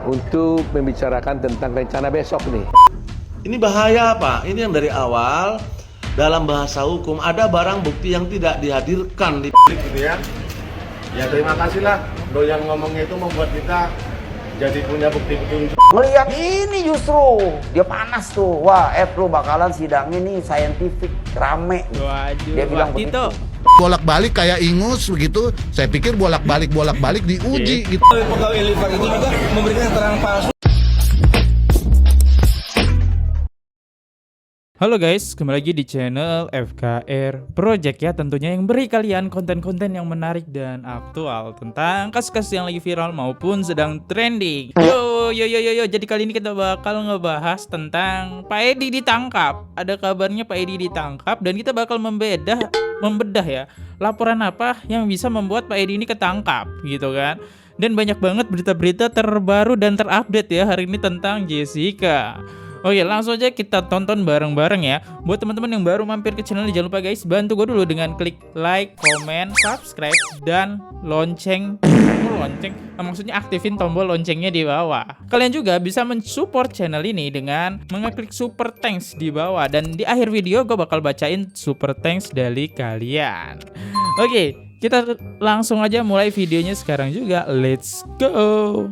untuk membicarakan tentang rencana besok nih. Ini bahaya Pak, ini yang dari awal dalam bahasa hukum ada barang bukti yang tidak dihadirkan di publik gitu ya. Ya terima kasihlah, doyan ngomongnya itu membuat kita jadi punya bukti petunjuk. Melihat ini justru dia panas tuh. Wah, lu bakalan sidangnya nih scientific rame. Dia bilang begitu. Bolak-balik kayak ingus begitu. Saya pikir bolak-balik diuji gitu. Pegawai lipat itu juga memberikan keterangan palsu. Halo guys, kembali lagi di channel FKR Project ya, tentunya yang beri kalian konten-konten yang menarik dan aktual tentang kasus-kasus yang lagi viral maupun sedang trending. Yo, jadi kali ini kita bakal ngebahas tentang Pak Edi ditangkap. Ada kabarnya Pak Edi ditangkap dan kita bakal membedah ya, laporan apa yang bisa membuat Pak Edi ini ketangkap gitu kan. Dan banyak banget berita-berita terbaru dan terupdate ya hari ini tentang Jessica. Oke, langsung aja kita tonton bareng-bareng ya. Buat teman-teman yang baru mampir ke channel ini, jangan lupa guys, bantu gue dulu dengan klik like, comment, subscribe, dan lonceng. Maksudnya aktifin tombol loncengnya di bawah. Kalian juga bisa mensupport channel ini dengan mengeklik super thanks di bawah. Dan di akhir video gue bakal bacain super thanks dari kalian. Oke, kita langsung aja mulai videonya sekarang juga. Let's go.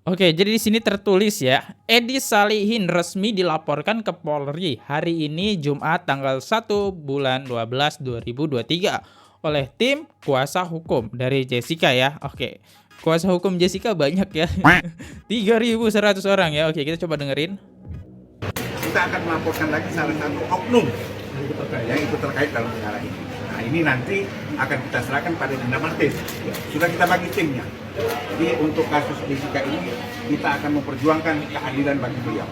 Oke, jadi di sini tertulis ya, Edi Salihin resmi dilaporkan ke Polri hari ini Jumat tanggal 1 bulan 12 2023 oleh tim kuasa hukum dari Jessica ya. Oke, kuasa hukum Jessica banyak ya. 3.100 orang ya. Oke, kita coba dengerin. Kita akan melaporkan lagi salah satu oknum yang ikut terkait dalam perkara ini. Nah, ini nanti akan kita serahkan pada Dinda Martin. Sudah kita bagi timnya. Jadi untuk kasus Jessica ini kita akan memperjuangkan keadilan bagi beliau.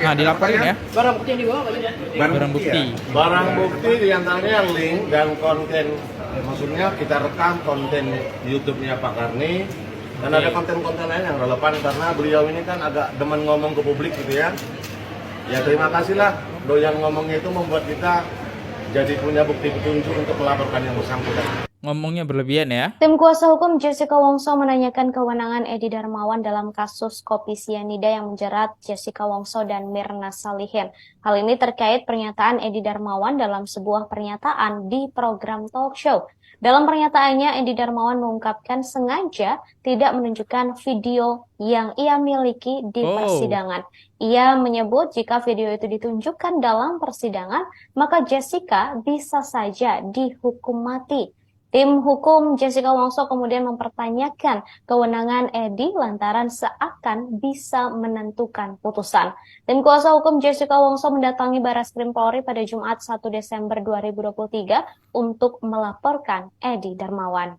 Nah, dilaporin ya. Barang bukti yang dibawa apa aja? Barang bukti. Barang bukti diantaranya link dan konten, maksudnya kita rekam konten YouTube-nya Pak Karni. Dan ada konten-konten lain yang relevan karena beliau ini kan agak demen ngomong ke publik gitu ya. Ya terima kasihlah, doyan ngomongnya itu membuat kita jadi punya bukti petunjuk untuk melaporkan yang bersangkutan. Ngomongnya berlebihan ya. Tim kuasa hukum Jessica Wongso menanyakan kewenangan Edi Darmawan dalam kasus kopi sianida yang menjerat Jessica Wongso dan Mirna Salihin. Hal ini terkait pernyataan Edi Darmawan dalam sebuah pernyataan di program talk show. Dalam pernyataannya, Edi Darmawan mengungkapkan sengaja tidak menunjukkan video yang ia miliki di persidangan. Ia menyebut jika video itu ditunjukkan dalam persidangan, maka Jessica bisa saja dihukum mati. Tim hukum Jessica Wongso kemudian mempertanyakan kewenangan Edi lantaran seakan bisa menentukan putusan. Tim kuasa hukum Jessica Wongso mendatangi Barreskrim Polri pada Jumat 1 Desember 2023 untuk melaporkan Edi Darmawan.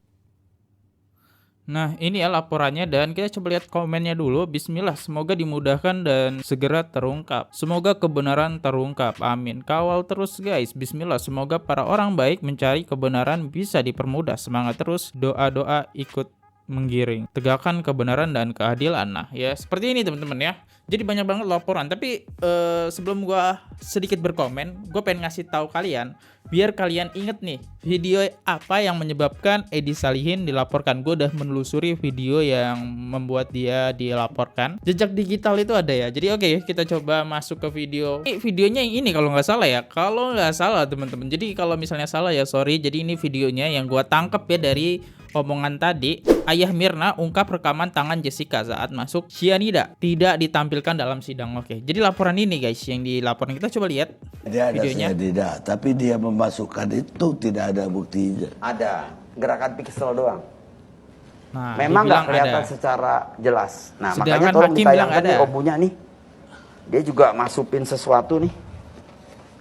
Nah, ini ya laporannya dan kita coba lihat komennya dulu. Bismillah, semoga dimudahkan dan segera terungkap. Semoga kebenaran terungkap. Amin. Kawal terus guys. Bismillah, semoga para orang baik mencari kebenaran bisa dipermudah. Semangat terus. Doa-doa ikut menggiring. Tegakkan kebenaran dan keadilan. Nah, ya seperti ini teman-teman ya. Jadi banyak banget laporan. Tapi sebelum gua sedikit berkomen, gue pengen ngasih tahu kalian biar kalian inget nih video apa yang menyebabkan Edi Salihin dilaporkan. Gue udah menelusuri video yang membuat dia dilaporkan. Jejak digital itu ada ya. Jadi oke, kita coba masuk ke video. Ini videonya yang ini kalau nggak salah ya. Kalau nggak salah teman-teman. Jadi kalau misalnya salah ya sorry. Jadi ini videonya yang gue tangkep ya dari omongan tadi. Ayah Mirna ungkap rekaman tangan Jessica saat masuk sianida tidak ditampilkan dalam sidang. Oke, jadi laporan ini guys yang dilaporkan, kita coba lihat dia ada videonya. sianida, tapi dia memasukkan itu tidak ada buktinya. Ada gerakan piksel doang. Nah, memang nggak kelihatan ada secara jelas. Nah, sedangkan makanya tolong hakim bilang ditayangkan nih ada obunya nih. Dia juga masukin sesuatu nih.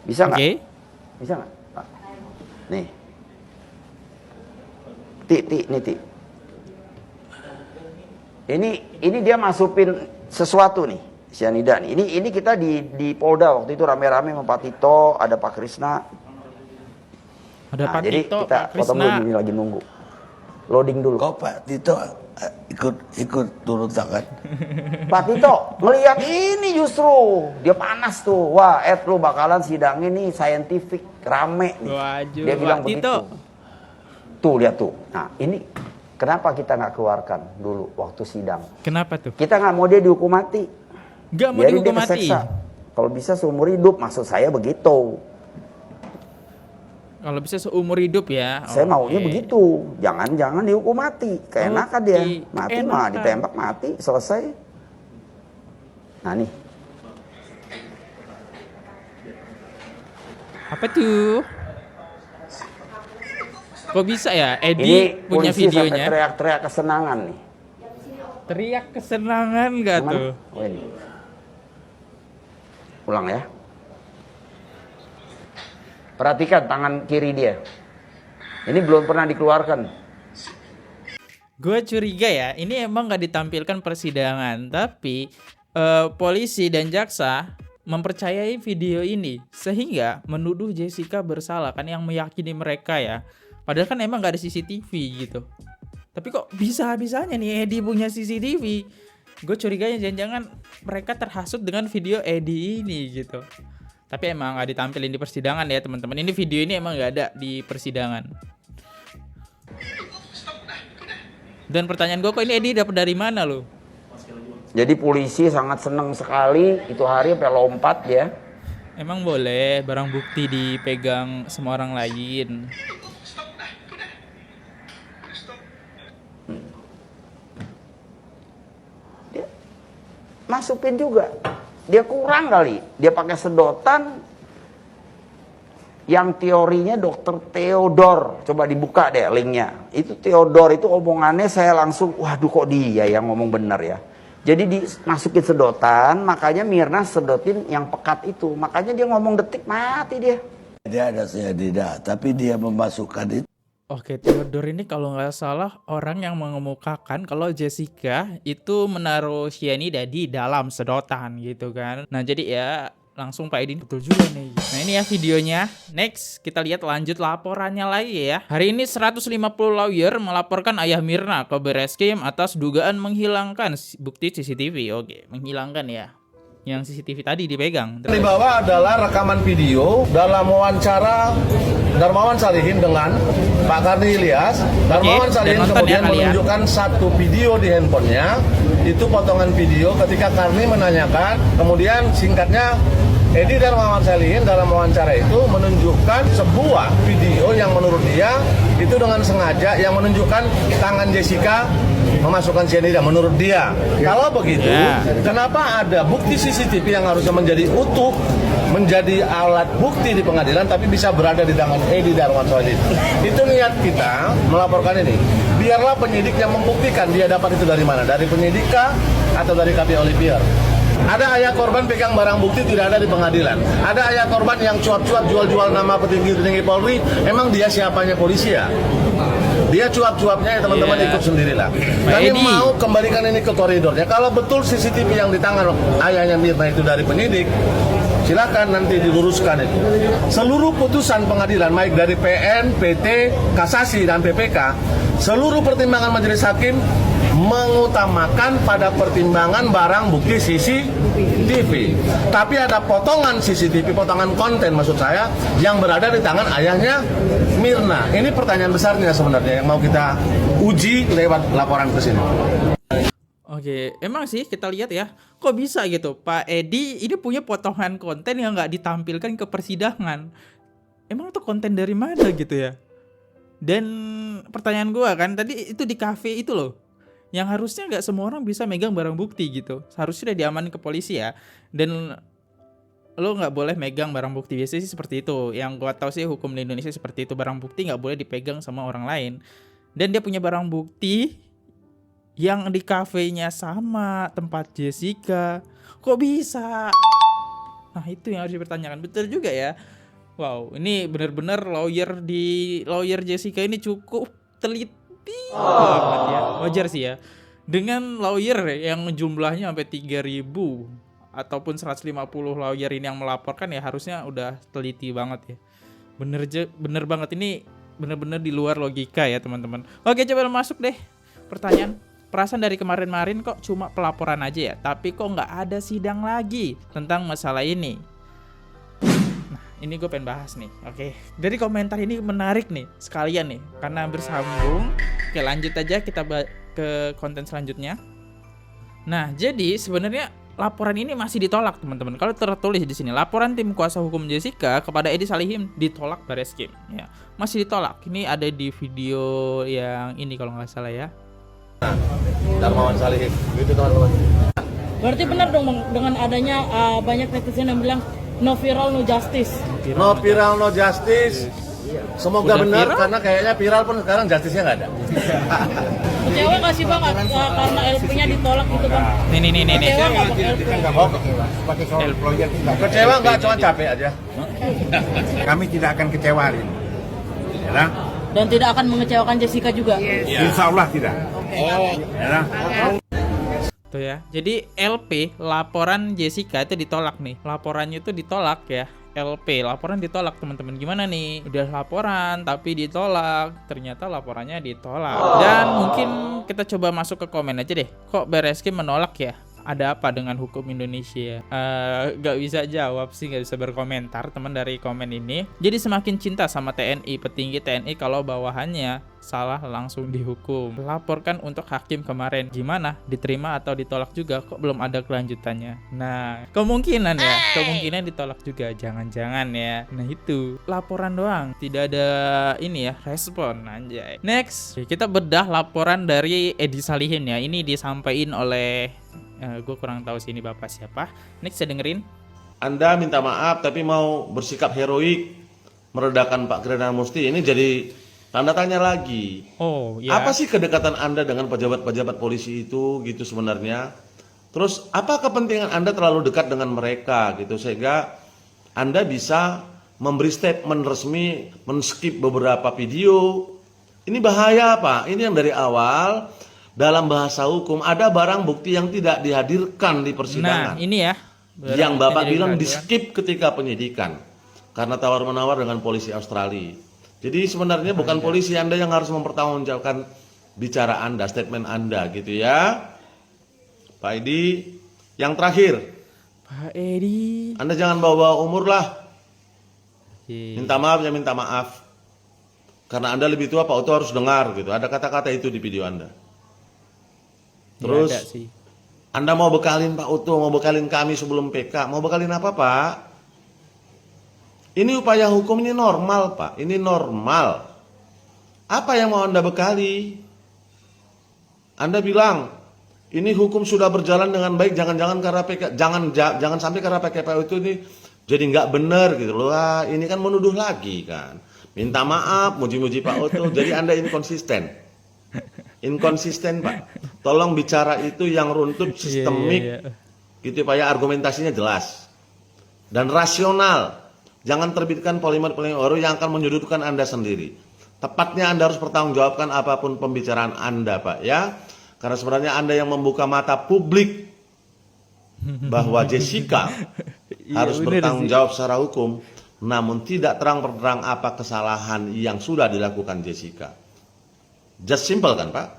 Bisa nggak? Bisa nggak? Nih. Ti. Ini dia masukin sesuatu nih, sianida nih. Ini kita di Polda waktu itu rame-rame sama Pak Tito, ada Pak Krisna. Ada Pak jadi Tito, kita Pak foto Krisna. dulu, ini lagi nunggu. Loading dulu. Kok Pak Tito ikut turun tangan. Pak Tito ngelihat ini justru dia panas tuh. Wah, lu bakalan sidang ini scientific rame nih. Waduh, Dia bilang Pak Tito. begitu. Tuh lihat tuh. Nah ini kenapa kita nggak keluarkan dulu waktu sidang? Kenapa tuh? Kita nggak mau dia dihukum mati. Nggak mau Biarin dihukum dia mati. keseksa. Kalau bisa seumur hidup, maksud saya begitu. Kalau bisa seumur hidup ya. Saya maunya Oke. begitu. Jangan dihukum mati. Keenakan dia. Oke, Mati mah keenakan. ditembak mati, selesai. Nah nih. Apa tuh? Kok bisa ya? Edi Ini punya polisi sampai videonya. teriak-teriak kesenangan nih. Teriak kesenangan gak Yang mana? tuh? Oh, ini. Ulang ya. Perhatikan tangan kiri dia. Ini belum pernah dikeluarkan. Gue curiga ya, ini emang gak ditampilkan persidangan, tapi polisi dan jaksa mempercayai video ini sehingga menuduh Jessica bersalah, kan yang meyakini mereka ya. Padahal kan emang gak ada CCTV gitu. Tapi kok bisa-bisanya nih Edi punya CCTV? Gue curiganya jangan-jangan mereka terhasut dengan video Edi ini gitu. Tapi emang gak ditampilin di persidangan ya teman-teman. Ini video ini emang gak ada di persidangan. Dan pertanyaan gue, kok ini Edi dapat dari mana lo? Jadi polisi sangat senang sekali itu hari sampai lompat ya. Emang boleh barang bukti dipegang sama orang lain? Dia masukin juga. Dia kurang kali. Dia pakai sedotan yang teorinya Dr. Theodor. Coba dibuka deh linknya. Itu Theodor itu omongannya saya langsung, waduh kok dia yang ngomong bener ya. Jadi dimasukin sedotan, makanya Mirna sedotin yang pekat itu. Makanya dia ngomong detik mati dia. Dia ada cyanida, tapi dia memasukkan itu. Oke, Theodor ini kalau nggak salah orang yang mengemukakan kalau Jessica itu menaruh cyanida di dalam sedotan gitu kan. Nah jadi ya langsung Pak Edi betul juga nih. Nah ini ya videonya. Next kita lihat lanjut laporannya lagi ya. Hari ini 150 lawyer melaporkan ayah Mirna ke Barreskrim atas dugaan menghilangkan bukti CCTV. Oke, menghilangkan ya. Yang CCTV tadi dipegang. Di bawah adalah rekaman video dalam wawancara Darmawan Salihin dengan Pak Karni Ilyas. Darmawan Oke, Salihin dan nonton kemudian ya kalian. menunjukkan satu video di handphonenya. Itu potongan video ketika Karni menanyakan, kemudian singkatnya Edi Darmawan Salihin dalam wawancara itu menunjukkan sebuah video yang menurut dia itu dengan sengaja yang menunjukkan tangan Jessica memasukkan cyanida menurut dia. Kalau begitu, kenapa ada bukti CCTV yang harusnya menjadi utuh, menjadi alat bukti di pengadilan, tapi bisa berada di tangan Edi Darmawan Salihin? Itu niat kita melaporkan ini. Biarlah penyidik yang membuktikan dia dapat itu dari mana, dari penyidik kah atau dari KP Olivier. Ada ayah korban pegang barang bukti tidak ada di pengadilan. Ada ayah korban yang cuap-cuap jual-jual nama petinggi-petinggi Polri. Emang dia siapanya polisi ya? Dia cuap-cuapnya ya teman-teman ikut sendirilah. Kami mau kembalikan ini ke koridornya. Kalau betul CCTV yang di tangan ayahnya Mirna itu dari penyidik, silakan nanti diluruskan itu. Seluruh putusan pengadilan baik dari PN, PT, Kasasi dan PPK, seluruh pertimbangan majelis hakim mengutamakan pada pertimbangan barang bukti CCTV. Tapi ada potongan CCTV, potongan konten maksud saya yang berada di tangan ayahnya Mirna. Ini pertanyaan besarnya sebenarnya yang mau kita uji lewat laporan ke sini. Oke, emang sih kita lihat ya, kok bisa gitu Pak Edi ini punya potongan konten yang nggak ditampilkan ke persidangan. Emang tuh konten dari mana gitu ya? Dan pertanyaan gua kan tadi itu di kafe itu loh, yang harusnya nggak semua orang bisa megang barang bukti gitu. Harusnya udah diamanin ke polisi ya. Dan lo nggak boleh megang barang bukti, biasanya sih seperti itu. Yang gua tahu sih hukum di Indonesia seperti itu, barang bukti nggak boleh dipegang sama orang lain. Dan dia punya barang bukti yang di kafenya sama tempat Jessica. Kok bisa? Nah itu yang harus dipertanyakan. Betul juga ya. Wow, ini benar-benar lawyer Jessica ini cukup teliti banget ya. Wajar sih ya. Dengan lawyer yang jumlahnya sampai 3.000 ataupun 150 lawyer ini yang melaporkan ya harusnya udah teliti banget ya. Bener banget, ini bener-bener di luar logika ya teman-teman. Oke, coba masuk deh pertanyaan. Perasaan dari kemarin-marin kok cuma pelaporan aja ya, tapi kok nggak ada sidang lagi tentang masalah ini. Nah, ini gue pengen bahas nih. Oke, dari komentar ini menarik nih sekalian nih, karena bersambung. Oke, lanjut aja kita ke konten selanjutnya. Nah, jadi sebenarnya laporan ini masih ditolak, teman-teman. Kalau tertulis di sini, laporan tim kuasa hukum Jessica kepada Edi Salihin ditolak Bareskrim. Ya, masih ditolak. Ini ada di video yang ini kalau nggak salah ya. Darmawan Salihin, gitu teman-teman. Berarti benar dong Bang, dengan adanya banyak netizen yang bilang no viral no justice. No viral no justice. Semoga Udah benar viral? karena kayaknya viral pun sekarang justice-nya nggak ada. Kecewa nggak sih Bang karena LP-nya ditolak gitu Bang? Nih. Kecewa nggak Bang LP? Kecewa nggak, cuma capek aja. Kami tidak akan kecewa hari ini. Ya, Dan tidak akan mengecewakan Jessica juga. Insya Allah tidak. Ya, Tuh ya. Jadi LP laporan Jessica itu ditolak nih. Laporannya itu ditolak ya. LP laporan ditolak, teman-teman. Gimana nih? Udah laporan tapi ditolak. Ternyata laporannya ditolak. Dan mungkin kita coba masuk ke komen aja deh. Kok Bareskrim menolak ya? Ada apa dengan hukum Indonesia? Gak bisa jawab sih, gak bisa berkomentar teman dari komen ini. Jadi semakin cinta sama TNI, petinggi TNI kalau bawahannya salah langsung dihukum. Laporkan untuk hakim kemarin, gimana? Diterima atau ditolak juga? Kok belum ada kelanjutannya? Nah, kemungkinan ditolak juga, jangan-jangan ya. Nah itu, laporan doang, tidak ada ini ya, respon anjay. Next, kita bedah laporan dari Edi Salihin ya. Ini disampaikan oleh gue kurang tahu sih ini bapak siapa. Next saya dengerin. Anda minta maaf tapi mau bersikap heroik meredakan Pak Grenal Musti. Ini jadi tanda tanya lagi. Oh ya. Apa sih kedekatan Anda dengan pejabat-pejabat polisi itu gitu sebenarnya? Terus apa kepentingan Anda terlalu dekat dengan mereka gitu sehingga Anda bisa memberi statement resmi, men-skip beberapa video? Ini bahaya Pak. Ini yang dari awal dalam bahasa hukum ada barang bukti yang tidak dihadirkan di persidangan. Nah ini ya. Yang Bapak bilang di skip ketika penyidikan karena tawar-menawar dengan polisi Australia. Jadi sebenarnya bukan polisi Anda yang harus mempertanggungjawabkan bicara Anda, statement Anda gitu ya. Pak Edi, yang terakhir. Pak Edi. Anda jangan bawa-bawa umur lah. Minta maaf ya minta maaf. Karena Anda lebih tua Pak Oto harus dengar gitu. Ada kata-kata itu di video Anda. Terus Anda mau bekalin Pak Oto, mau bekalin kami sebelum PK, mau bekalin apa Pak? Ini upaya hukum ini normal Pak, ini normal. Apa yang mau Anda bekali? Anda bilang ini hukum sudah berjalan dengan baik, jangan-jangan karena PK, jangan sampai karena PKPU itu ini jadi nggak benar gitu loh. Wah, ini kan menuduh lagi kan. Minta maaf, muji-muji Pak Oto. Jadi Anda inkonsisten. Inkonsisten Pak. Tolong bicara itu yang runtut, sistemik. Gitu Pak ya, argumentasinya jelas. Dan rasional. Jangan terbitkan polemik-polemik baru yang akan menyudutkan Anda sendiri. Tepatnya Anda harus bertanggungjawabkan apapun pembicaraan Anda Pak ya. Karena sebenarnya Anda yang membuka mata publik bahwa Jessica harus bertanggung jawab secara hukum. Namun tidak terang-terang apa kesalahan yang sudah dilakukan Jessica. Just simple kan Pak?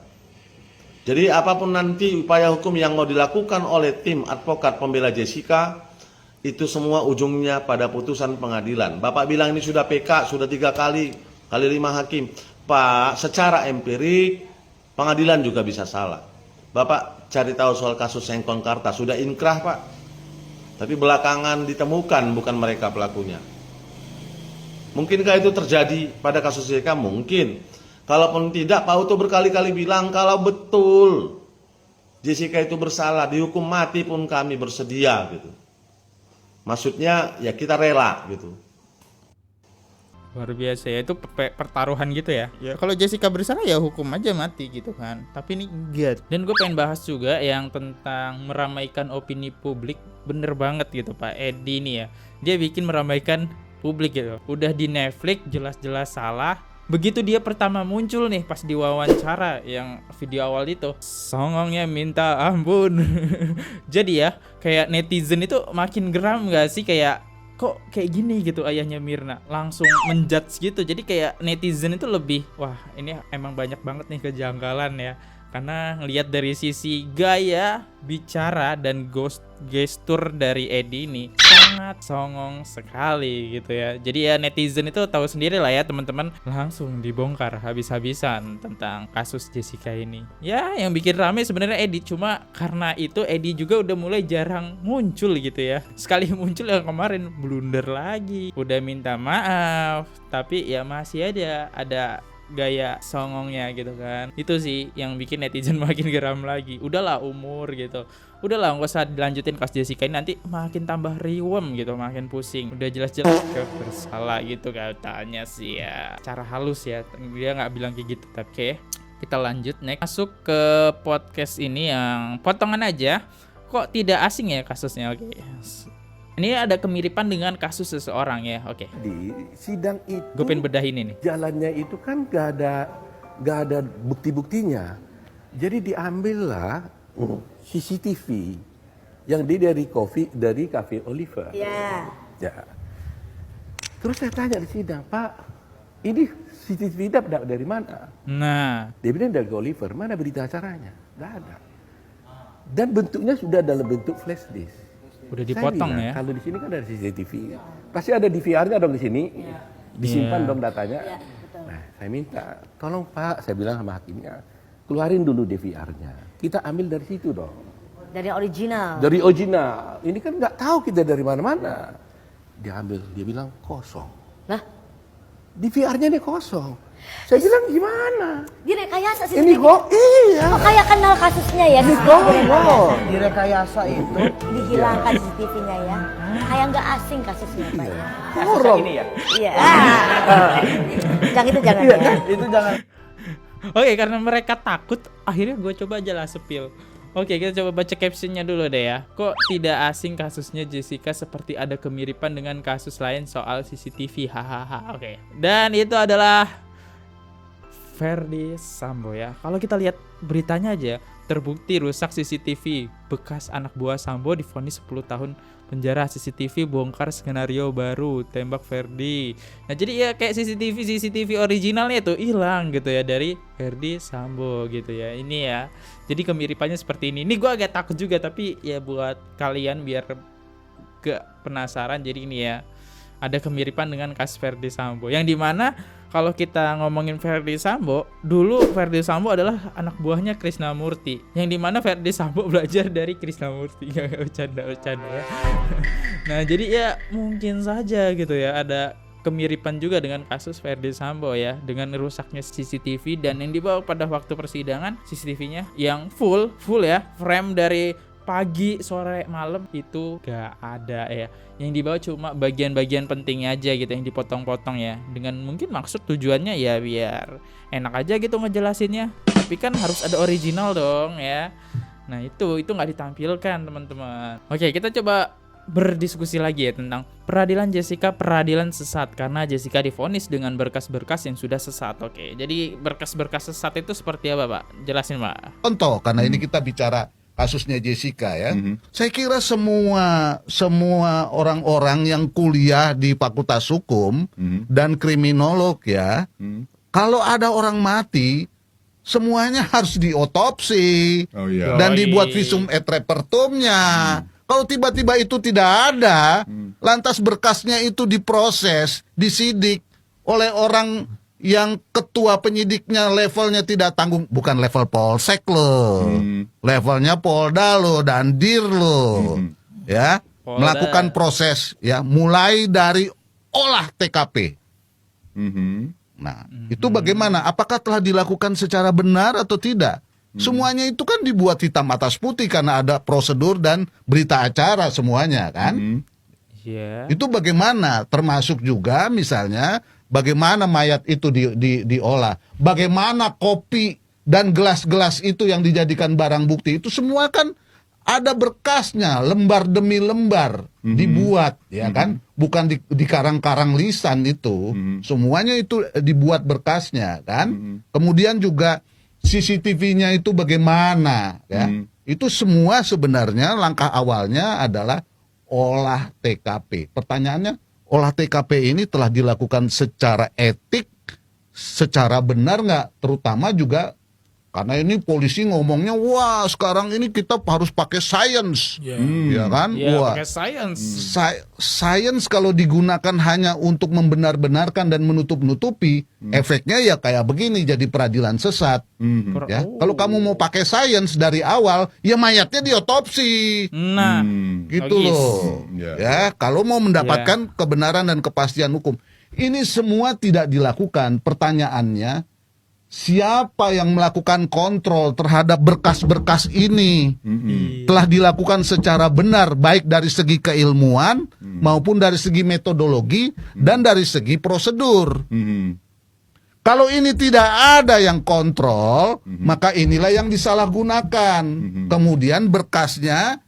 Jadi apapun nanti upaya hukum yang mau dilakukan oleh tim advokat pembela Jessica, itu semua ujungnya pada putusan pengadilan. Bapak bilang ini sudah PK, sudah 3 kali 5 hakim. Pak, secara empirik pengadilan juga bisa salah. Bapak cari tahu soal kasus Sengkon Karta, sudah inkrah Pak. Tapi belakangan ditemukan bukan mereka pelakunya. Mungkinkah itu terjadi pada kasus Jessica? Mungkin. Kalaupun tidak, Pak Oto berkali-kali bilang kalau betul Jessica itu bersalah, dihukum mati pun kami bersedia gitu. Maksudnya ya kita rela gitu. Luar biasa ya, itu pertaruhan gitu ya. Ya kalau Jessica bersalah ya hukum aja mati gitu kan. Tapi ini enggak. Dan gue pengen bahas juga yang tentang meramaikan opini publik. Bener banget gitu Pak Edi nih ya. Dia bikin meramaikan publik gitu. Udah di Netflix jelas-jelas salah. Begitu dia pertama muncul nih pas diwawancara yang video awal itu, songongnya minta ampun. Jadi ya kayak netizen itu makin geram gak sih, kayak kok kayak gini gitu ayahnya Mirna, langsung menjudge gitu. Jadi kayak netizen itu lebih, wah ini emang banyak banget nih kejanggalan ya. Karena ngelihat dari sisi gaya bicara dan gestur dari Edi ini sangat songong sekali gitu ya. Jadi ya netizen itu tahu sendiri lah ya teman-teman, langsung dibongkar habis-habisan tentang kasus Jessica ini. Ya yang bikin rame sebenarnya Edi, cuma karena itu Edi juga udah mulai jarang muncul gitu ya. Sekali muncul yang kemarin blunder lagi, udah minta maaf tapi ya masih ada gaya songongnya gitu kan. Itu sih yang bikin netizen makin geram lagi. Udahlah umur gitu, udahlah nggak usah dilanjutin kasus Jessica ini, nanti makin tambah riwem gitu, makin pusing. Udah jelas-jelas bersalah gitu katanya sih ya, cara halus ya, dia nggak bilang kayak gitu. Tapi oke, kita lanjut next, masuk ke podcast ini yang potongan aja. Kok tidak asing ya kasusnya? Oke, ini ada kemiripan dengan kasus seseorang ya. Oke. Di sidang itu Gue pengen bedahin ini. jalannya itu kan gak ada bukti-buktinya. Jadi diambillah CCTV yang dari Cafe Oliver. Ya. Ya. Terus saya tanya di sidang, Pak, ini CCTV dapat dari mana? Nah, Dia bilang dari Oliver. Mana berita acaranya? Gak ada. Dan bentuknya sudah dalam bentuk flash disk. udah dipotong Saya bilang, ya. kalau di sini kan ada CCTV. Pasti ada DVR-nya dong di sini. Disimpan dong datanya. Nah, saya minta, tolong Pak, saya bilang sama hakimnya, keluarin dulu DVR-nya. Kita ambil dari situ dong. Dari original. Dari original. Ini kan nggak tahu kita dari mana-mana. Dia ambil, dia bilang kosong. Lah, DVR-nya ini kosong. Saya bilang gimana? direkayasa sih. Ini kok iya. Kok kayak kenal kasusnya ya? Ini kosong. Direkayasa itu. Dihilangkan CCTV-nya ya. Kayak nggak asing kasusnya Pak. Korong. Iya. Jangan itu jangan Iya, ya. itu jangan. Oke, karena mereka takut, akhirnya gue coba aja lah sepil. Oke, kita coba baca captionnya dulu deh ya. Kok tidak asing kasusnya Jessica seperti ada kemiripan dengan kasus lain soal CCTV. Hahaha. Oke. Dan itu adalah Ferdi Sambo ya. Kalau kita lihat beritanya aja, terbukti rusak CCTV. Bekas anak buah Sambo divonis 10 tahun penjara. CCTV bongkar skenario baru tembak Ferdi. Nah, jadi ya kayak CCTV originalnya itu hilang gitu ya dari Ferdi Sambo gitu ya. Ini ya. Jadi kemiripannya seperti ini. Ini gue agak takut juga, tapi ya buat kalian biar gak penasaran, jadi ini ya. Ada kemiripan dengan kasus Ferdi Sambo, yang dimana kalau kita ngomongin Ferdi Sambo, dulu Ferdi Sambo adalah anak buahnya Krisnamurti, yang dimana Ferdi Sambo belajar dari Krisnamurti. Gak bercanda ya. Nah jadi ya mungkin saja gitu ya ada kemiripan juga dengan kasus Ferdi Sambo ya, dengan rusaknya CCTV. Dan yang dibawa pada waktu persidangan CCTV-nya yang full ya, frame dari pagi, sore, malam itu gak ada ya. Yang dibawa cuma bagian-bagian penting aja gitu, yang dipotong-potong ya, dengan mungkin maksud tujuannya ya biar enak aja gitu ngejelasinnya. Tapi kan harus ada original dong ya. Nah itu nggak ditampilkan teman-teman. Oke, kita coba berdiskusi lagi ya tentang peradilan Jessica, peradilan sesat, karena Jessica divonis dengan berkas-berkas yang sudah sesat. Oke, jadi berkas-berkas sesat itu seperti apa Pak? Jelasin Pak. Contoh, karena ini kita bicara kasusnya Jessica ya. Saya kira semua orang-orang yang kuliah di Fakultas Hukum dan kriminolog ya, kalau ada orang mati, semuanya harus diotopsi dan dibuat visum et repertumnya. Kalau tiba-tiba itu tidak ada, lantas berkasnya itu diproses, disidik oleh orang yang ketua penyidiknya levelnya tidak tanggung, bukan level polsek loh, levelnya polda loh dan dir loh, ya, Polda. melakukan proses ya, mulai dari olah TKP. Nah, itu bagaimana? Apakah telah dilakukan secara benar atau tidak? Semuanya itu kan dibuat hitam atas putih karena ada prosedur dan berita acara semuanya kan. Iya. Itu bagaimana? Termasuk juga misalnya bagaimana mayat itu diolah, bagaimana kopi dan gelas-gelas itu yang dijadikan barang bukti itu semua kan ada berkasnya, lembar demi lembar dibuat, ya kan? Bukan di karang-karang lisan itu, semuanya itu dibuat berkasnya kan. Kemudian juga CCTV-nya itu bagaimana, ya? Itu semua sebenarnya langkah awalnya adalah olah TKP. Pertanyaannya, olah TKP ini telah dilakukan secara etik, secara benar nggak? Terutama juga Karena ini polisi ngomongnya, wah sekarang ini kita harus pakai science, ya kan? Ya, Wah, pakai science. science kalau digunakan hanya untuk membenar-benarkan dan menutup-nutupi, efeknya ya kayak begini, jadi peradilan sesat. Ya, kalau kamu mau pakai science dari awal, ya mayatnya diotopsi. Nah, Gitu logis. loh. Ya, kalau mau mendapatkan kebenaran dan kepastian hukum. Ini semua tidak dilakukan. Pertanyaannya, siapa yang melakukan kontrol terhadap berkas-berkas ini? Telah dilakukan secara benar, baik dari segi keilmuan maupun dari segi metodologi dan dari segi prosedur. Kalau ini tidak ada yang kontrol, maka inilah yang disalahgunakan. Kemudian berkasnya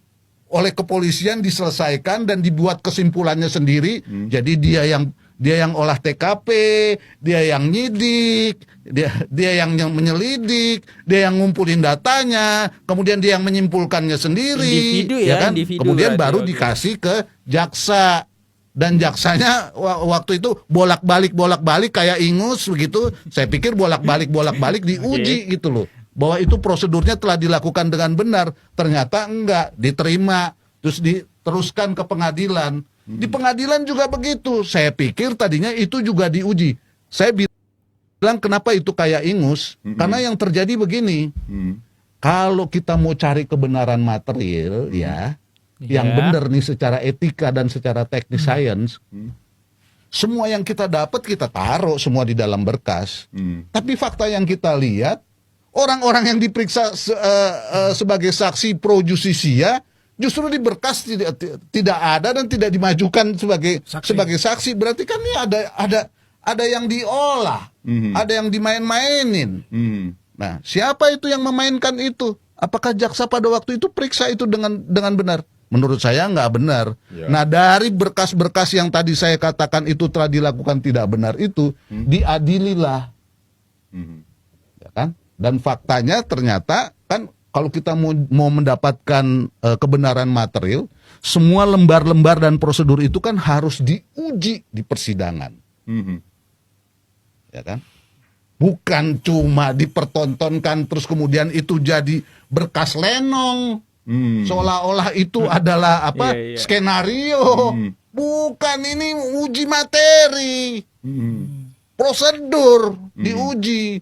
oleh kepolisian diselesaikan dan dibuat kesimpulannya sendiri. Jadi dia yang olah TKP, dia yang nyidik, dia yang kemudian dia yang ngumpulin datanya, kemudian dia yang menyimpulkannya sendiri, Individu ya, kan? individu Kemudian berarti, baru oke. dikasih ke jaksa. Dan jaksanya waktu itu bolak-balik kayak ingus begitu. Saya pikir bolak-balik diuji gitu loh. Bahwa itu prosedurnya telah dilakukan dengan benar. Ternyata enggak, diterima, terus diteruskan ke pengadilan. Di pengadilan juga begitu. Saya pikir tadinya itu juga diuji. Saya bilang kenapa itu kayak ingus? Karena yang terjadi begini. Kalau kita mau cari kebenaran material ya, yang benar nih secara etika dan secara teknis science, semua yang kita dapat kita taruh semua di dalam berkas. Tapi fakta yang kita lihat, orang-orang yang diperiksa sebagai saksi pro justisia justru di berkas tidak ada dan tidak dimajukan sebagai saksi. Berarti kan ini ada yang diolah, ada yang dimain-mainin. Nah, siapa itu yang memainkan itu? Apakah jaksa pada waktu itu periksa itu dengan benar? Menurut saya nggak benar. Nah, dari berkas-berkas yang tadi saya katakan itu telah dilakukan tidak benar itu, diadililah. Ya kan? Dan faktanya ternyata kan kalau kita mau mendapatkan kebenaran material, semua lembar-lembar dan prosedur itu kan harus diuji di persidangan. Ya kan? Bukan cuma dipertontonkan terus kemudian itu jadi berkas lenong. Seolah-olah itu adalah skenario. Bukan, ini uji materi. Prosedur diuji.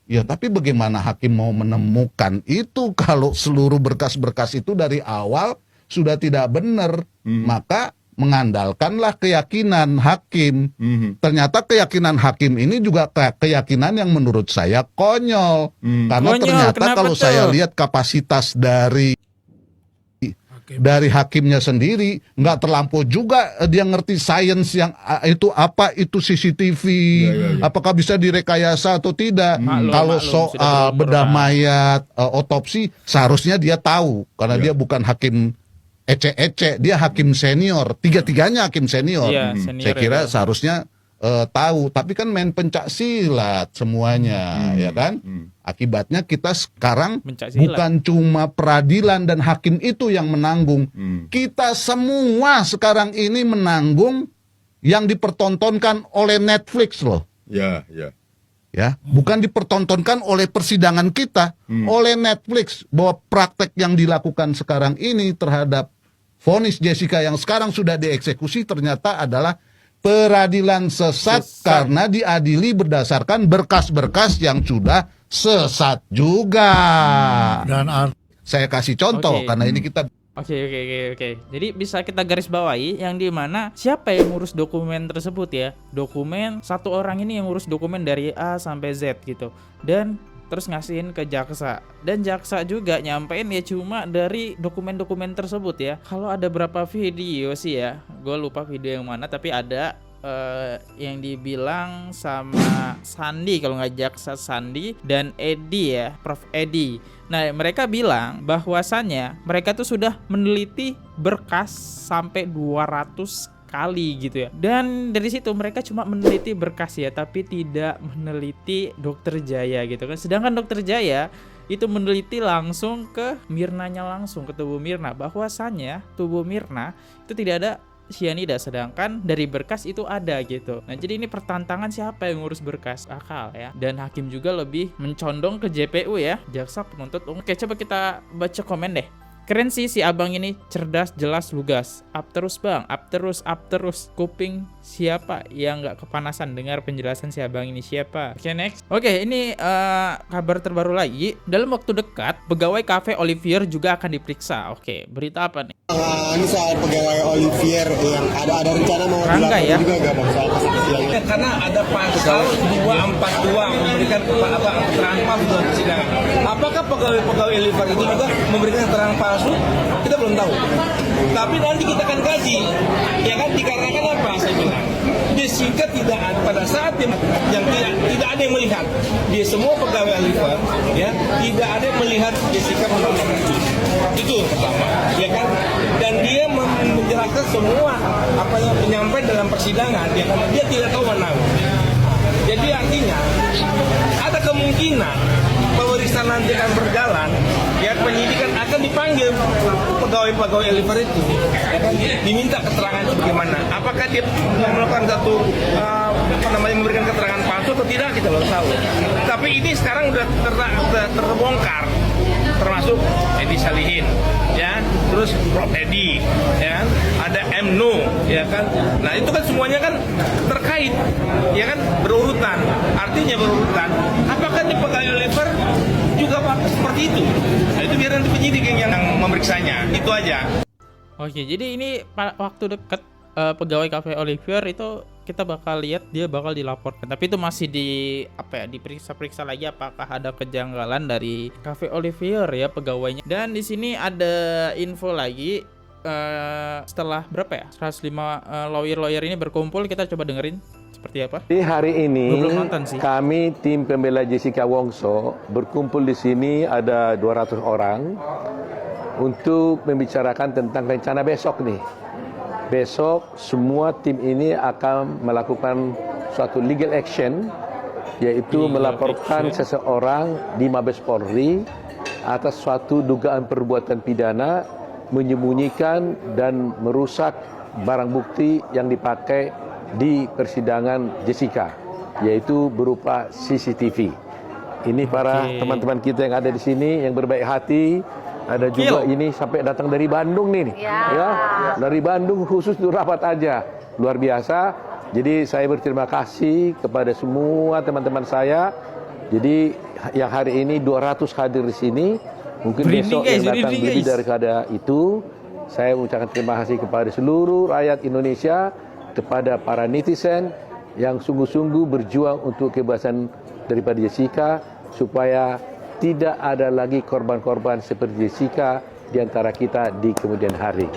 Ya, tapi bagaimana hakim mau menemukan itu kalau seluruh berkas-berkas itu dari awal sudah tidak benar? Maka mengandalkanlah keyakinan hakim. Ternyata keyakinan hakim ini juga keyakinan yang menurut saya konyol. Karena Konyol, ternyata kenapa kalau tuh? saya lihat kapasitas dari hakimnya sendiri, nggak terlampau juga dia ngerti sains yang itu apa itu CCTV, apakah bisa direkayasa atau tidak. Kalau sudah soal berumur, bedah Pak. mayat, otopsi, seharusnya dia tahu karena dia bukan hakim ece-ece, dia hakim senior, tiga-tiganya hakim senior. Iya, senior Saya kira ya. seharusnya tahu, tapi kan main pencak silat semuanya, ya kan? Akibatnya kita sekarang Pencak silat. bukan cuma peradilan dan hakim itu yang menanggung, kita semua sekarang ini menanggung yang dipertontonkan oleh Netflix loh. Ya, bukan dipertontonkan oleh persidangan kita, oleh Netflix, bahwa praktek yang dilakukan sekarang ini terhadap vonis Jessica yang sekarang sudah dieksekusi ternyata adalah peradilan sesat karena diadili berdasarkan berkas-berkas yang sudah sesat juga. Dan Saya kasih contoh Oke. karena ini kita Oke. Jadi bisa kita garis bawahi yang dimana siapa yang ngurus dokumen tersebut ya? Dokumen satu orang ini yang ngurus dokumen dari A sampai Z gitu. Dan terus ngasihin ke jaksa. Dan jaksa juga nyampein ya cuma dari dokumen-dokumen tersebut ya. Kalau ada berapa video sih ya? Gue lupa video yang mana tapi ada yang dibilang sama Sandi kalau nggak jaksa Sandi dan Edi ya, Prof Edi. Nah, mereka bilang bahwasannya mereka tuh sudah meneliti berkas sampai 200 kali gitu ya. Dan dari situ mereka cuma meneliti berkas ya, tapi tidak meneliti Dokter Jaya gitu kan. Sedangkan Dokter Jaya itu meneliti langsung ke Mirnanya langsung, ke tubuh Mirna. Bahwasannya tubuh Mirna itu tidak ada sianida, sedangkan dari berkas itu ada gitu. Nah, jadi ini pertentangan siapa yang ngurus berkas, akal ya. Dan hakim juga lebih mencondong ke JPU ya, jaksa penuntut umum. Oke, coba kita baca komen deh. Keren sih si abang ini, cerdas, jelas, lugas. Up terus bang, up terus. Kuping siapa yang nggak kepanasan dengar penjelasan si abang ini siapa? Oke, next. Oke, ini kabar terbaru lagi. Dalam waktu dekat, pegawai Cafe Olivier juga akan diperiksa. Oke, berita apa nih? Ini soal pegawai Olivier yang ada rencana mau Rangga ya? juga gak bang soal kasus yang Karena ada pasal 242 memberikan keterangan palsu dalam persidangan. Apakah pegawai Olivier itu juga memberikan keterangan palsu? Kita belum tahu. Tapi nanti kita akan kaji. Ya kan, dikarenakan apa? Saya bilang Jessica tidak ada pada saat yang tidak ada yang melihat. Dia semua pegawai Olivier ya tidak ada yang melihat Jessica melakukan itu. Itu yang pertama, ya kan? Dan dia menjelaskan semua apa yang menyampaikan dalam persidangan, ya kan? Dia tidak tahu mana. Jadi artinya ada kemungkinan pemeriksaan nanti akan berjalan, ya penyidikan akan dipanggil pegawai Olivier itu, ya kan? Diminta keterangan bagaimana. Apakah dia melakukan satu memberikan keterangan palsu atau tidak, kita belum tahu. Tapi ini sekarang sudah terbongkar, termasuk Edi Salihin, ya, terus Prof Edi, ya, ada MNU, ya kan. Nah itu kan semuanya kan terkait, ya kan, berurutan. Artinya berurutan. Apakah di pegawai Olivier juga seperti itu? Nah itu biar nanti penyidik yang memeriksanya. Itu aja. Oke, jadi ini waktu dekat pegawai Cafe Olivier itu kita bakal lihat dia bakal dilaporkan. Tapi itu masih diperiksa-periksa lagi apakah ada kejanggalan dari Cafe Olivier ya pegawainya. Dan di sini ada info lagi setelah berapa ya? 105 lawyer ini berkumpul, kita coba dengerin seperti apa. Di hari ini Belum nonton sih. kami tim pembela Jessica Wongso berkumpul di sini ada 200 orang untuk membicarakan tentang rencana besok nih. Besok semua tim ini akan melakukan suatu legal action, yaitu melaporkan seseorang di Mabes Polri atas suatu dugaan perbuatan pidana, menyembunyikan dan merusak barang bukti yang dipakai di persidangan Jessica, yaitu berupa CCTV. Ini para teman-teman kita yang ada di sini yang berbaik hati. Ada juga ini sampai datang dari Bandung nih, ya, dari Bandung khusus untuk rapat aja, luar biasa. Jadi saya berterima kasih kepada semua teman-teman saya. Jadi yang hari ini 200 hadir di sini, mungkin besok yang datang lebih daripada itu. Saya mengucapkan terima kasih kepada seluruh rakyat Indonesia, kepada para netizen yang sungguh-sungguh berjuang untuk kebebasan daripada Jessica, supaya tidak ada lagi korban-korban seperti Jessica di antara kita di kemudian hari.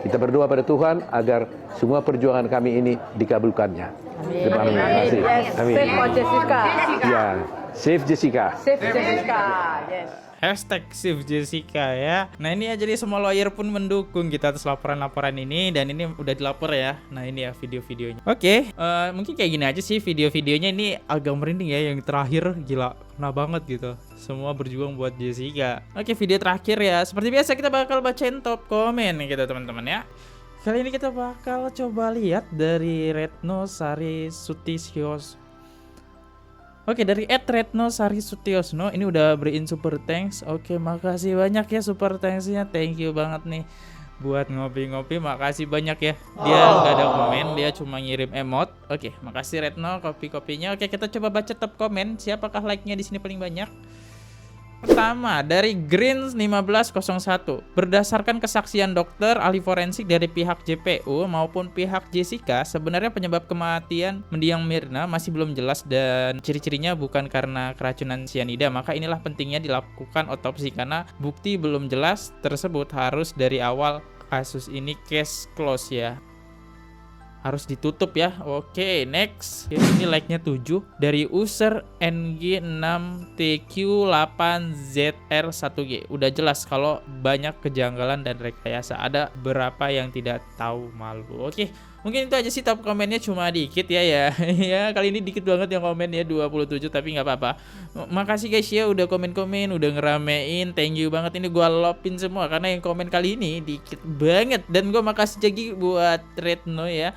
Kita berdoa pada Tuhan agar semua perjuangan kami ini dikabulkannya. Terima kasih. Amin. Save Jessica. Ya, save Jessica. Save Jessica. Yes. Hashtag Save Jessica ya. Nah ini ya, jadi semua lawyer pun mendukung kita atas laporan-laporan ini. Dan ini udah dilapor ya. Nah ini ya video-videonya. Oke, mungkin kayak gini aja sih video-videonya. Ini agak merinding ya. Yang terakhir gila, kena banget gitu. Semua berjuang buat Jessica. Oke, video terakhir ya. Seperti biasa kita bakal bacain top komen gitu teman-teman ya. Kali ini kita bakal coba lihat dari Retno Sari Sutisyos. Oke, dari @Retno Sari Sutiosno ini udah beriin super thanks. Oke, makasih banyak ya super thanksnya. Thank you banget nih buat ngopi-ngopi. Makasih banyak ya. Dia nggak ada komen, dia cuma ngirim emot. Oke, makasih Retno kopi-kopinya. Oke, kita coba baca top komen. Siapakah like-nya di sini paling banyak? Pertama, dari Green 1501. Berdasarkan kesaksian dokter ahli forensik dari pihak JPU maupun pihak Jessica, sebenarnya penyebab kematian mendiang Mirna masih belum jelas dan ciri-cirinya bukan karena keracunan sianida. Maka inilah pentingnya dilakukan otopsi karena bukti belum jelas tersebut harus dari awal kasus ini case close ya. Harus ditutup ya. Oke, next. Ini like-nya 7 dari user NG6TQ8ZR1G. Udah jelas kalau banyak kejanggalan dan rekayasa. Ada beberapa yang tidak tahu malu. Oke, Mungkin itu aja sih, top komennya cuma dikit ya. Ya kali ini dikit banget yang komen ya, 27, tapi nggak apa-apa. Makasih guys ya udah komen-komen, udah ngeramein. Thank you banget, ini gua lopin semua karena yang komen kali ini dikit banget. Dan gua makasih lagi buat Retno ya,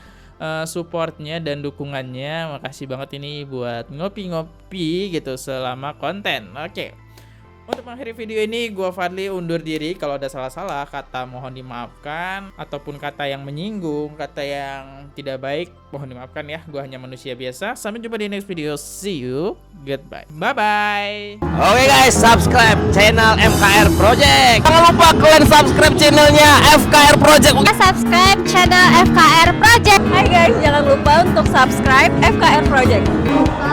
supportnya dan dukungannya. Makasih banget ini buat ngopi-ngopi gitu selama konten. Oke. Untuk mengakhiri video ini, gua Fadli undur diri. Kalau ada salah-salah kata mohon dimaafkan, ataupun kata yang menyinggung, kata yang tidak baik, mohon dimaafkan ya. Gua hanya manusia biasa. Sampai jumpa di next video. See you. Goodbye. Bye-bye. Oke guys, subscribe channel FKR Project. Jangan lupa kalian subscribe channelnya FKR Project. Subscribe channel FKR Project. Hai guys, jangan lupa untuk subscribe FKR Project. Suka